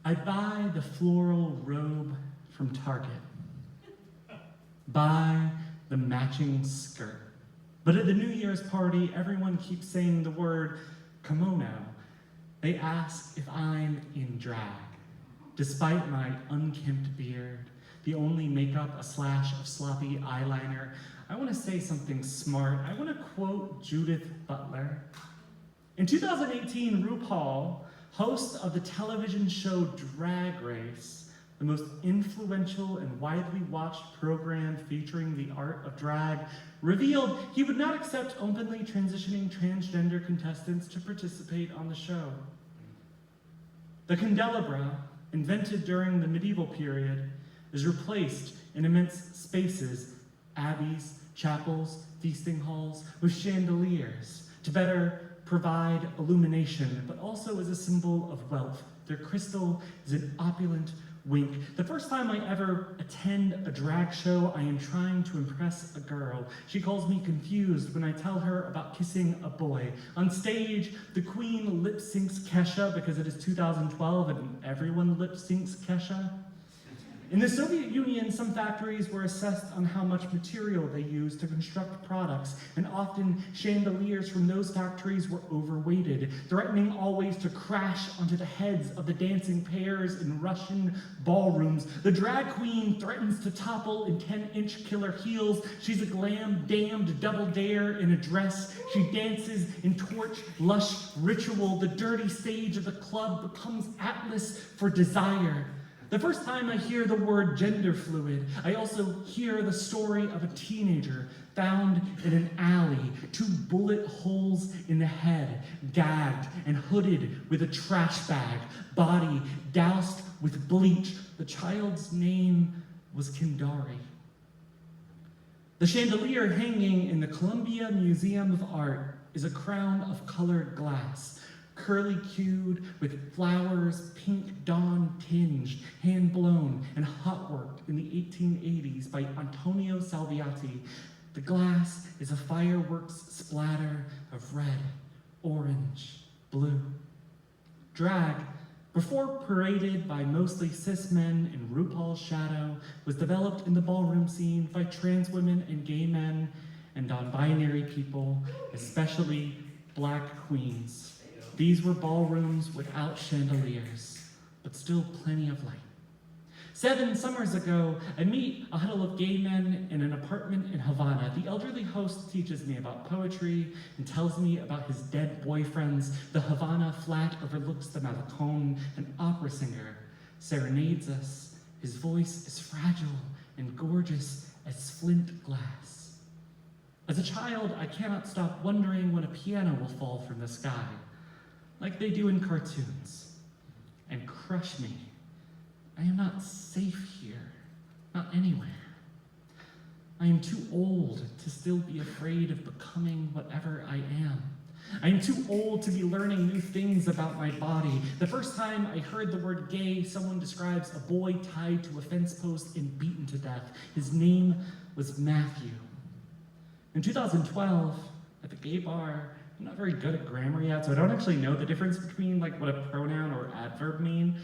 I'd buy the floral robe from Target. Buy the matching skirt. But at the New Year's party, everyone keeps saying the word kimono. They ask if I'm in drag. Despite my unkempt beard, the only makeup a slash of sloppy eyeliner, I want to say something smart. I want to quote Judith Butler. In 2018, RuPaul, host of the television show Drag Race, the most influential and widely watched program featuring the art of drag, revealed he would not accept openly transitioning transgender contestants to participate on the show. The candelabra, invented during the medieval period, is replaced in immense spaces, abbeys, chapels, feasting halls, with chandeliers to better provide illumination, but also as a symbol of wealth. Their crystal is an opulent wink. The first time I ever attend a drag show, I am trying to impress a girl. She calls me confused when I tell her about kissing a boy. On stage, the queen lip syncs Kesha because it is 2012 and everyone lip syncs Kesha. In the Soviet Union, some factories were assessed on how much material they used to construct products, and often chandeliers from those factories were overweighted, threatening always to crash onto the heads of the dancing pairs in Russian ballrooms. The drag queen threatens to topple in 10-inch killer heels. She's a glam-damned double dare in a dress. She dances in torch, lush ritual. The dirty stage of the club becomes Atlas for desire. The first time I hear the word gender fluid, I also hear the story of a teenager found in an alley, 2 bullet holes in the head, gagged and hooded with a trash bag, body doused with bleach. The child's name was Kindari. The chandelier hanging in the Columbia Museum of Art is a crown of colored glass, curly-cued with flowers, pink dawn tinged, hand-blown and hot-worked in the 1880s by Antonio Salviati. The glass is a fireworks splatter of red, orange, blue. Drag, before paraded by mostly cis men in RuPaul's shadow, was developed in the ballroom scene by trans women and gay men and non-binary people, especially Black queens. These were ballrooms without chandeliers, but still plenty of light. 7 summers ago, I meet a huddle of gay men in an apartment in Havana. The elderly host teaches me about poetry and tells me about his dead boyfriends. The Havana flat overlooks the Malecon. An opera singer serenades us. His voice is fragile and gorgeous as flint glass. As a child, I cannot stop wondering when a piano will fall from the sky, like they do in cartoons, and crush me. I am not safe here, not anywhere. I am too old to still be afraid of becoming whatever I am. I am too old to be learning new things about my body. The first time I heard the word gay, someone describes a boy tied to a fence post and beaten to death. His name was Matthew. In 2012, at the gay bar, I'm not very good at grammar yet, so I don't actually know the difference between like what a pronoun or adverb mean.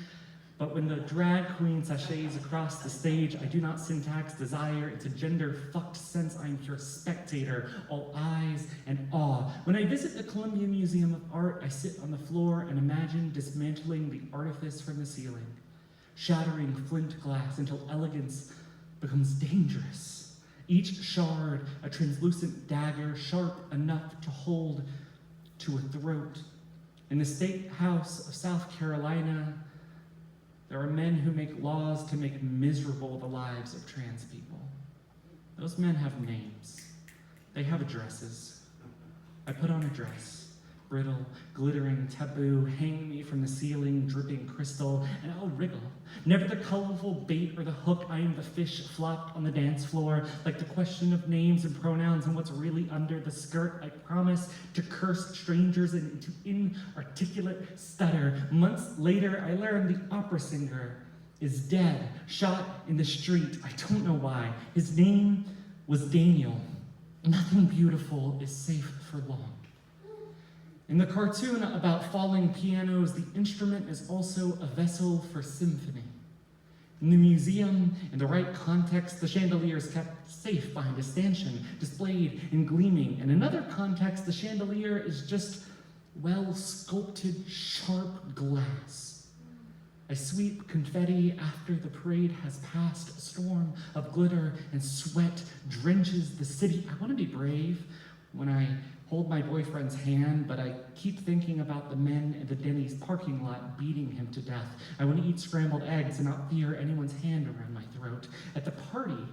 But when the drag queen sashays across the stage, I do not syntax desire. It's a gender-fucked sense. I'm pure spectator, all eyes and awe. When I visit the Columbia Museum of Art, I sit on the floor and imagine dismantling the artifice from the ceiling, shattering flint glass until elegance becomes dangerous. Each shard, a translucent dagger, sharp enough to hold to a throat. In the State House of South Carolina, there are men who make laws to make miserable the lives of trans people. Those men have names. They have addresses. I put on a dress, brittle, glittering, taboo, hang me from the ceiling, dripping crystal, and I'll wriggle. Never the colorful bait or the hook. I am the fish flopped on the dance floor, like the question of names and pronouns and what's really under the skirt. I promise to curse strangers into inarticulate stutter. Months later, I learned the opera singer is dead, shot in the street. I don't know why. His name was Daniel. Nothing beautiful is safe for long. In the cartoon about falling pianos, the instrument is also a vessel for symphony. In the museum, in the right context, the chandelier is kept safe behind a stanchion, displayed and gleaming. In another context, the chandelier is just well-sculpted, sharp glass. I sweep confetti after the parade has passed. A storm of glitter and sweat drenches the city. I want to be brave when I hold my boyfriend's hand, but I keep thinking about the men in the Denny's parking lot beating him to death. I want to eat scrambled eggs and not fear anyone's hand around my throat. At the party,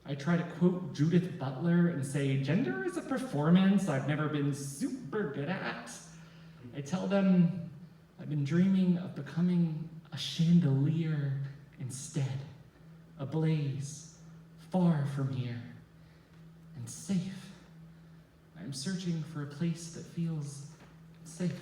I try to quote Judith Butler and say, "Gender is a performance I've never been super good at." I tell them I've been dreaming of becoming a chandelier instead, ablaze, far from here, and safe. I'm searching for a place that feels safe.